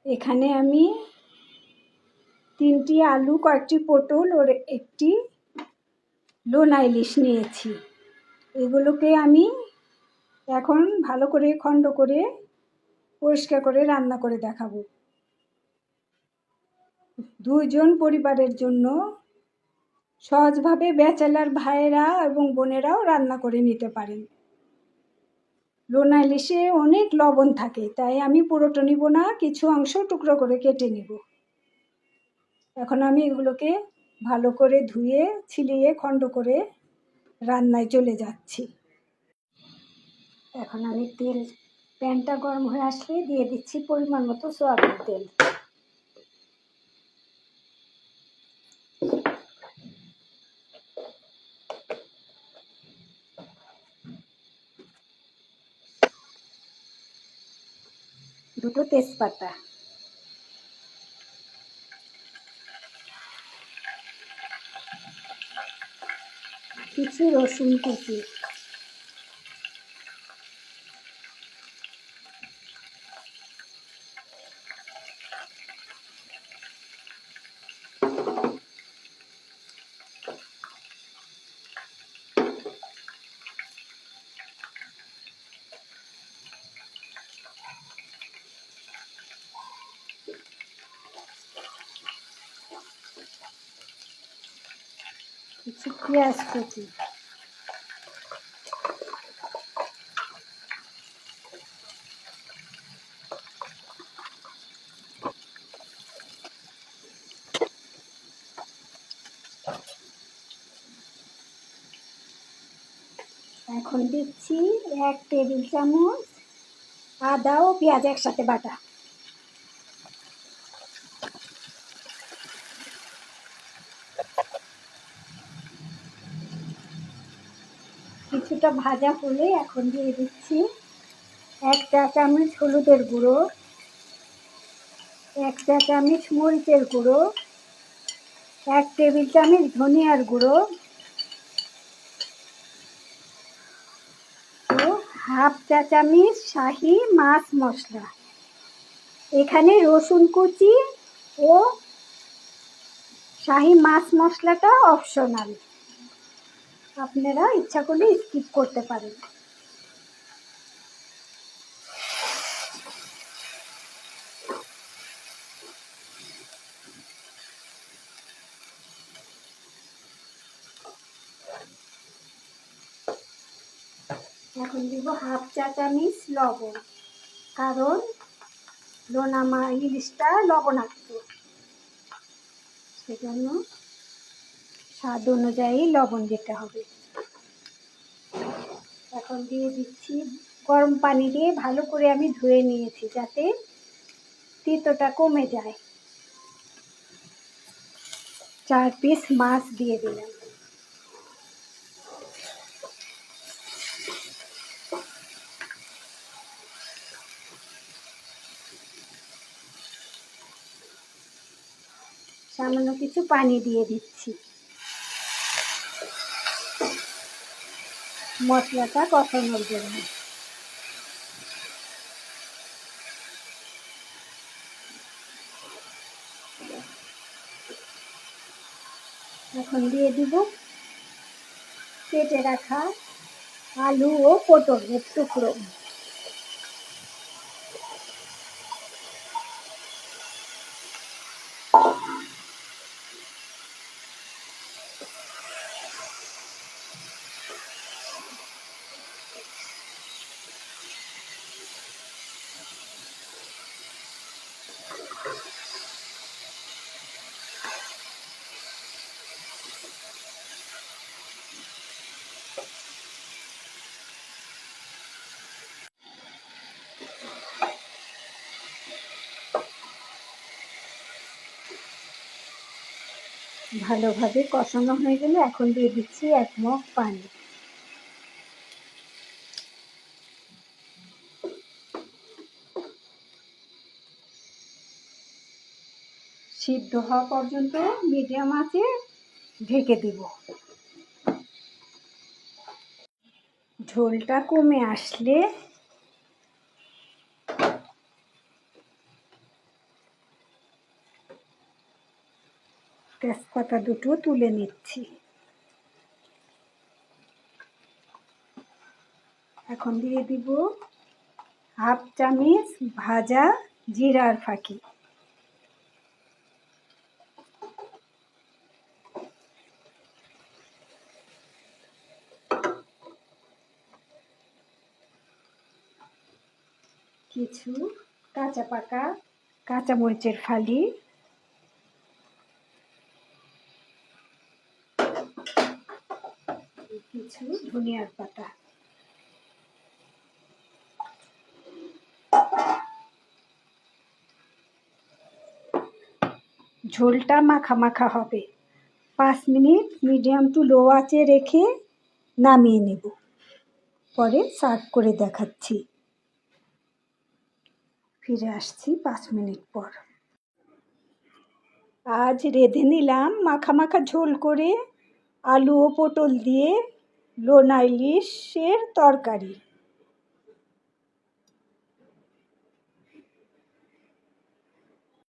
এখানে আমি 3টি আলু, কয়েকটি পটল আর একটি লোনা ইলিশ নিয়েছি। এগুলোকে আমি এখন ভালো করে খণ্ড করে পরিষ্কার করে রান্না করে দেখাবো। 2 জন পরিবারের জন্য সহজভাবে ব্যাচেলার ভাইয়েরা এবং বোনেরাও রান্না করে নিতে পারেন। লোনা ইলিশে অনেক লবণ থাকে, তাই আমি পুরোটা নিব না, কিছু অংশ টুকরো করে কেটে নিব। এখন আমি এগুলোকে ভালো করে ধুয়ে ছিলিয়ে খণ্ড করে রান্নায় চলে যাচ্ছি। এখন আমি প্যানটা গরম হয়ে আসলে দিয়ে দিচ্ছি পরিমাণ মতো সয়াবিন তেল। দুটো তেজপাতা, কিছু রসুন কুচি, কিছু পেঁয়াজ কুচি, এখন দিচ্ছি 1 টেবিল চামচ আদা ও পেঁয়াজ একসাথে বাটা। কিছুটা ভাজা হলে এখন দিয়ে দিচ্ছি 1 চা চামচ হলুদের গুঁড়ো, 1 চা চামচ মরিচের গুঁড়ো, 1 টেবিল চামচ ধনিয়ার গুঁড়ো ও হাফ চা চামচ শাহি মাছ মশলা। এখানে রসুন কুচি ও শাহি মাছ মশলাটা অপশনাল, আপনারা ইচ্ছা করলে স্কিপ করতে পারেন। এখন দিব হাফ চা চামচ লবণ, কারণ লোনা ইলিশটা লবণাক্ত, সেজন্য স্বাদ অনুযায়ী লবণ দিতে হবে। এখন দিয়ে দিচ্ছি গরম পানি দিয়ে ভালো করে আমি ধুয়ে নিয়েছি যাতে তেতোটা কমে যায়। 4 পিস মাছ দিয়ে দিলাম। সামান্য কিছু পানি দিয়ে দিচ্ছি মশলাটা কষানোর জন্য। এখন দিয়ে দিব কেটে রাখা আলু ও পটলের টুকরো। ভালোভাবে কষানো হয়ে গেলে এখন দিয়ে দিচ্ছি 1 মগ পানি। সিদ্ধ হওয়া পর্যন্ত মিডিয়াম আঁচে ঢেকে দেব। ঝোলটা কমে আসলে তেজপাতা দুটো তুলে নিচ্ছি। এখন দিয়ে দিব হাফ চামচ ভাজা জিরার ফাঁকি। কিছু কাঁচা পাকা কাঁচামরিচের ফালি, কিছু ধনিয়ার পাতা। ঝোলটা মাখা মাখা হবে। 5 মিনিট মিডিয়াম টু লো আঁচে রেখে নামিয়ে নেব, পরে সার্ভ করে দেখাচ্ছি। ফিরে আসছি 5 মিনিট পর। আজ রেঁধে নিলাম মাখা মাখা ঝোল করে আলু ও পটল দিয়ে লোনা ইলিশের তরকারি।